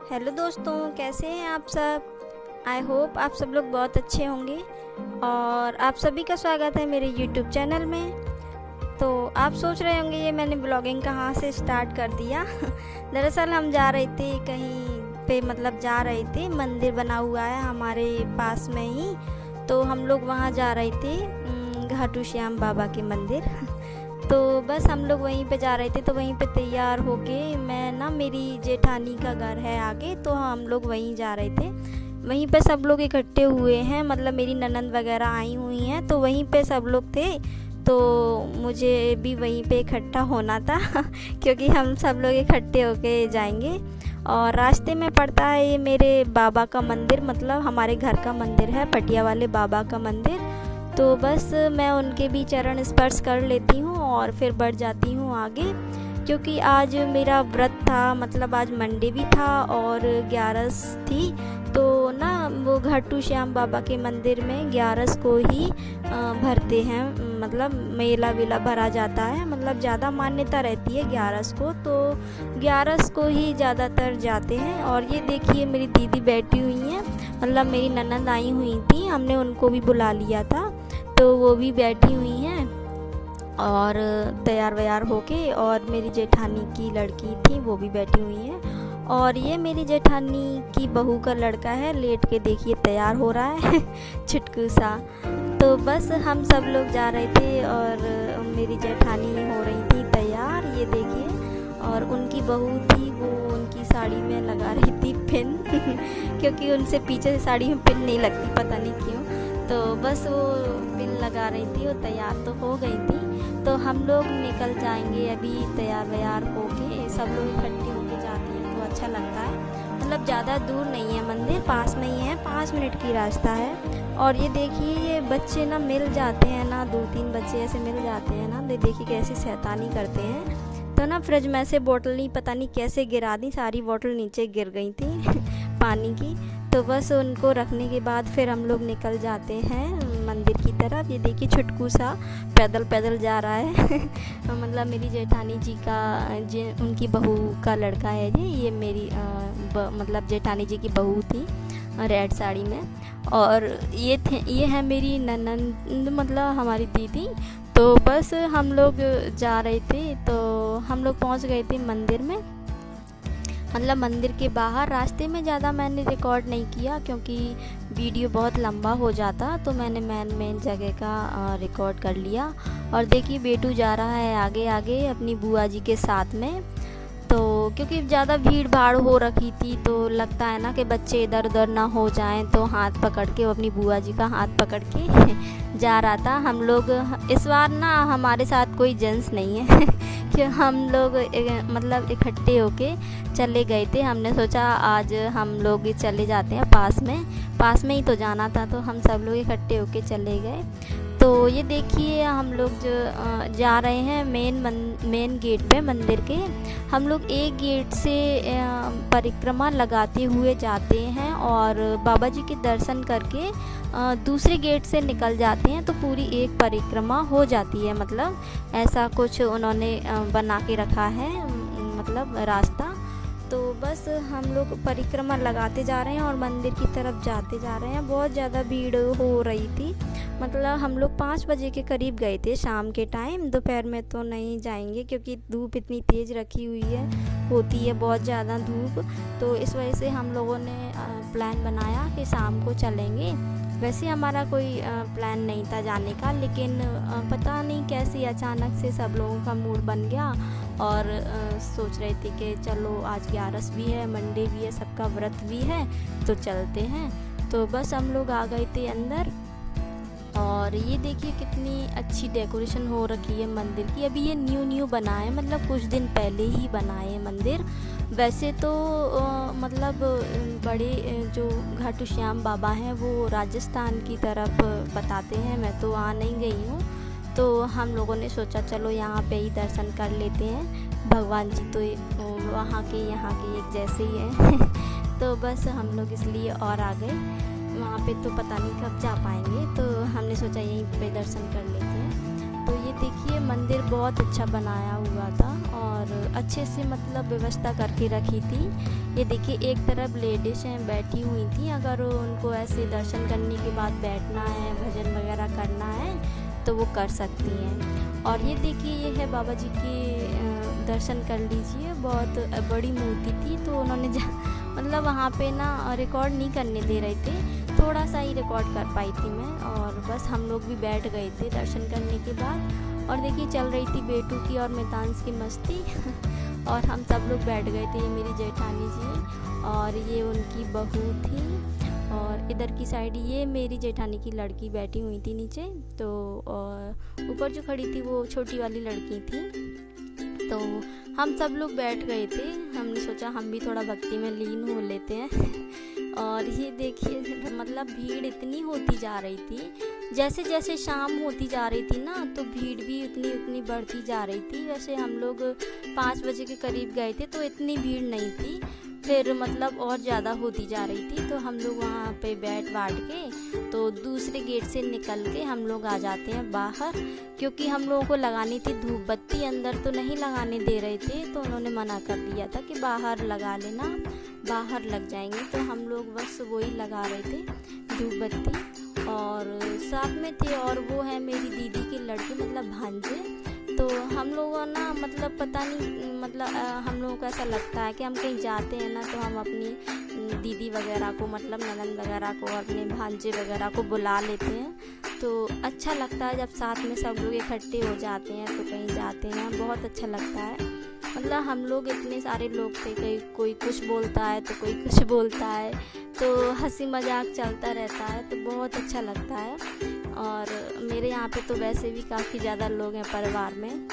Hello दोस्तों, कैसे हैं आप सब। आई होप आप सब लोग बहुत अच्छे होंगे और आप सभी का स्वागत है मेरे यूट्यूब चैनल में। तो आप सोच रहे होंगे ये मैंने ब्लॉगिंग कहाँ से स्टार्ट कर दिया। दरअसल हम जा रहे थे कहीं पे, जा रहे थे, मंदिर बना हुआ है हमारे पास में ही, तो हम लोग वहाँ जा रहे थे घाटू श्याम बाबा के मंदिर। तो बस हम लोग वहीं पे जा रहे थे, तो वहीं पे तैयार होके मेरी जेठानी का घर है आगे, तो हम लोग वहीं जा रहे थे। वहीं पे सब लोग इकट्ठे हुए हैं, मेरी ननंद वगैरह आई हुई हैं, तो वहीं पे सब लोग थे। तो मुझे भी वहीं पे इकट्ठा होना था क्योंकि हम सब लोग इकट्ठे होके जाएंगे। और रास्ते में पड़ता है ये मेरे बाबा का मंदिर, हमारे घर का मंदिर है, पटिया वाले बाबा का मंदिर। तो बस मैं उनके भी चरण स्पर्श कर लेती हूँ और फिर बढ़ जाती हूँ आगे, क्योंकि आज मेरा व्रत था, आज मंडे भी था और 11 थी। तो वो घाटू श्याम बाबा के मंदिर में 11 को ही भरते हैं, मेला वेला भरा जाता है, ज़्यादा मान्यता रहती है 11 को, तो 11 को ही ज़्यादातर जाते हैं। और ये देखिए मेरी दीदी बैठी हुई हैं, मेरी ननंद आई हुई थी, हमने उनको भी बुला लिया था, तो वो भी बैठी हुई हैं और तैयार व्यार होके। और मेरी जेठानी की लड़की थी, वो भी बैठी हुई है। और ये मेरी जेठानी की बहू का लड़का है, लेट के देखिए तैयार हो रहा है छुटकू सा। तो बस हम सब लोग जा रहे थे और मेरी जेठानी हो रही थी तैयार, ये देखिए। और उनकी बहू थी, वो उनकी साड़ी में लगा रही थी पिन क्योंकि उनसे पीछे से साड़ी में पिन नहीं लगती, पता नहीं क्यों। तो बस वो पिन लगा रही थी, वो तैयार तो हो गई थी। तो हम लोग निकल जाएंगे अभी तैयार व्यार होके, सब लोग इकट्ठे होके जाते हैं तो अच्छा लगता है। ज़्यादा दूर नहीं है, मंदिर पास में ही है, 5 मिनट की रास्ता है। और ये देखिए ये बच्चे मिल जाते हैं 2-3 बच्चे ऐसे मिल जाते हैं देखिए कैसे शैतानी करते हैं। तो फ्रिज में से बोतल नहीं पता नहीं कैसे गिरा दी, सारी बोतल नीचे गिर गई थी पानी की। तो बस उनको रखने के बाद फिर हम लोग निकल जाते हैं मंदिर की तरफ। ये देखिए छुटकू सा पैदल पैदल जा रहा है मेरी जेठानी जी का उनकी बहू का लड़का है ये मेरी जेठानी जी की बहू थी रेड साड़ी में। और ये है मेरी ननंद, हमारी दीदी। तो बस हम लोग जा रहे थे, तो हम लोग पहुंच गए थे मंदिर में, मंदिर के बाहर। रास्ते में ज़्यादा मैंने रिकॉर्ड नहीं किया क्योंकि वीडियो बहुत लंबा हो जाता, तो मैंने मेन जगह का रिकॉर्ड कर लिया। और देखिए बेटू जा रहा है आगे आगे अपनी बुआ जी के साथ में। तो क्योंकि ज़्यादा भीड़ भाड़ हो रखी थी, तो लगता है कि बच्चे इधर उधर ना हो जाएं, तो हाथ पकड़ के वो अपनी बुआ जी का हाथ पकड़ के जा रहा था। हम लोग इस बार हमारे साथ कोई जेंट्स नहीं है कि हम लोग इकट्ठे होके चले गए थे। हमने सोचा आज हम लोग चले जाते हैं, पास में ही तो जाना था, तो हम सब लोग इकट्ठे होके चले गए। तो ये देखिए हम लोग जो जा रहे हैं मेन गेट पे मंदिर के। हम लोग एक गेट से परिक्रमा लगाते हुए जाते हैं और बाबा जी के दर्शन करके दूसरे गेट से निकल जाते हैं, तो पूरी एक परिक्रमा हो जाती है। ऐसा कुछ उन्होंने बना के रखा है रास्ता। तो बस हम लोग परिक्रमा लगाते जा रहे हैं और मंदिर की तरफ जाते जा रहे हैं। बहुत ज़्यादा भीड़ हो रही थी, हम लोग 5 बजे के करीब गए थे शाम के टाइम। दोपहर में तो नहीं जाएंगे क्योंकि धूप इतनी तेज़ रखी हुई होती है बहुत ज़्यादा धूप। तो इस वजह से हम लोगों ने प्लान बनाया कि शाम को चलेंगे। वैसे हमारा कोई प्लान नहीं था जाने का, लेकिन पता नहीं कैसे अचानक से सब लोगों का मूड बन गया और सोच रहे थे कि चलो आज 11 भी है, मंडे भी है, सबका व्रत भी है, तो चलते हैं। तो बस हम लोग आ गए थे अंदर। और ये देखिए कितनी अच्छी डेकोरेशन हो रखी है मंदिर की। अभी ये न्यू बना है, कुछ दिन पहले ही बना है मंदिर। वैसे तो बड़े जो घाटू श्याम बाबा हैं वो राजस्थान की तरफ बताते हैं, मैं तो वहाँ नहीं गई हूँ। तो हम लोगों ने सोचा चलो यहाँ पे ही दर्शन कर लेते हैं, भगवान जी तो वहाँ के यहाँ के एक जैसे ही हैं तो बस हम लोग इसलिए और आ गए। वहाँ पे तो पता नहीं कब जा पाएंगे, तो हमने सोचा यहीं पे दर्शन कर लेते हैं। तो ये देखिए मंदिर बहुत अच्छा बनाया हुआ था और अच्छे से मतलब व्यवस्था करके रखी थी। ये देखिए एक तरफ लेडीज़ हैं बैठी हुई थी, अगर उनको ऐसे दर्शन करने के बाद बैठना है, भजन वगैरह करना है तो वो कर सकती हैं। और ये देखिए ये है बाबा जी के दर्शन कर लीजिए, बहुत बड़ी मूर्ति थी। तो उन्होंने मतलब वहाँ पे ना रिकॉर्ड नहीं करने दे रहे थे, थोड़ा सा ही रिकॉर्ड कर पाई थी मैं। और बस हम लोग भी बैठ गए थे दर्शन करने के बाद। और देखिए चल रही थी बेटू की और मितांश की मस्ती और हम सब लोग बैठ गए थे। ये मेरी जेठानी जी और ये उनकी बहू थी, और इधर की साइड ये मेरी जेठानी की लड़की बैठी हुई थी नीचे। तो ऊपर जो खड़ी थी वो छोटी वाली लड़की थी। तो हम सब लोग बैठ गए थे, हमने सोचा हम भी थोड़ा भक्ति में लीन हो लेते हैं। और ये देखिए मतलब भीड़ इतनी होती जा रही थी, जैसे जैसे शाम होती जा रही थी ना तो भीड़ भी उतनी उतनी बढ़ती जा रही थी। वैसे हम लोग 5 बजे के करीब गए थे तो इतनी भीड़ नहीं थी, फिर मतलब और ज़्यादा होती जा रही थी। तो हम लोग वहाँ पे बैठ बाँट के तो दूसरे गेट से निकल के हम लोग आ जाते हैं बाहर, क्योंकि हम लोगों को लगानी थी धूप बत्ती, अंदर तो नहीं लगाने दे रहे थे। तो उन्होंने मना कर दिया था कि बाहर लगा लेना, बाहर लग जाएंगे। तो हम लोग बस वही लगा रहे थे धूप बत्ती, और साथ में थे और वो है मेरी दीदी की लड़की मतलब भांजे। तो हम लोगों ना मतलब पता नहीं मतलब हम लोगों को ऐसा लगता है कि हम कहीं जाते हैं ना तो हम अपनी दीदी वगैरह को मतलब ननद वगैरह को, अपने भांजे वगैरह को बुला लेते हैं। तो अच्छा लगता है जब साथ में सब लोग इकट्ठे हो जाते हैं तो कहीं जाते हैं, बहुत अच्छा लगता है। मतलब हम लोग इतने सारे लोग थे, कहीं कोई कुछ बोलता है तो कोई कुछ बोलता है, तो हंसी मजाक चलता रहता है, तो बहुत अच्छा लगता है। और मेरे यहाँ पे तो वैसे भी काफ़ी ज़्यादा लोग हैं परिवार में,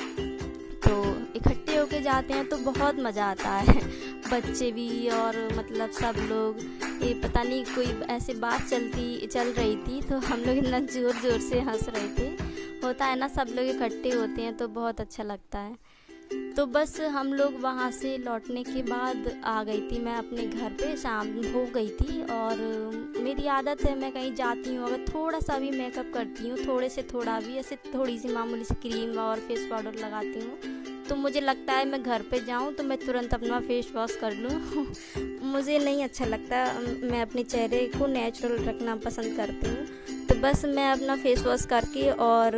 तो इकट्ठे होके जाते हैं तो बहुत मज़ा आता है। बच्चे भी और मतलब सब लोग, ये पता नहीं कोई ऐसे बात चल रही थी तो हम लोग इतना ज़ोर ज़ोर से हंस रहे थे। होता है ना सब लोग इकट्ठे होते हैं तो बहुत अच्छा लगता है। तो बस हम लोग वहाँ से लौटने के बाद आ गई थी मैं अपने घर पे, शाम हो गई थी। और मेरी आदत है मैं कहीं जाती हूँ अगर थोड़ा सा भी मेकअप करती हूँ, थोड़े से थोड़ा भी ऐसे थोड़ी सी मामूली सी क्रीम और फेस पाउडर लगाती हूँ, तो मुझे लगता है मैं घर पे जाऊँ तो मैं तुरंत अपना फेस वॉश कर लूँ। मुझे नहीं अच्छा लगता, मैं अपने चेहरे को नेचुरल रखना पसंद करती हूँ। तो बस मैं अपना फेस वॉश करके और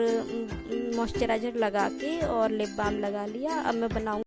मॉइस्चराइज़र लगा के और लिप बाम लगा लिया। अब मैं बनाऊँ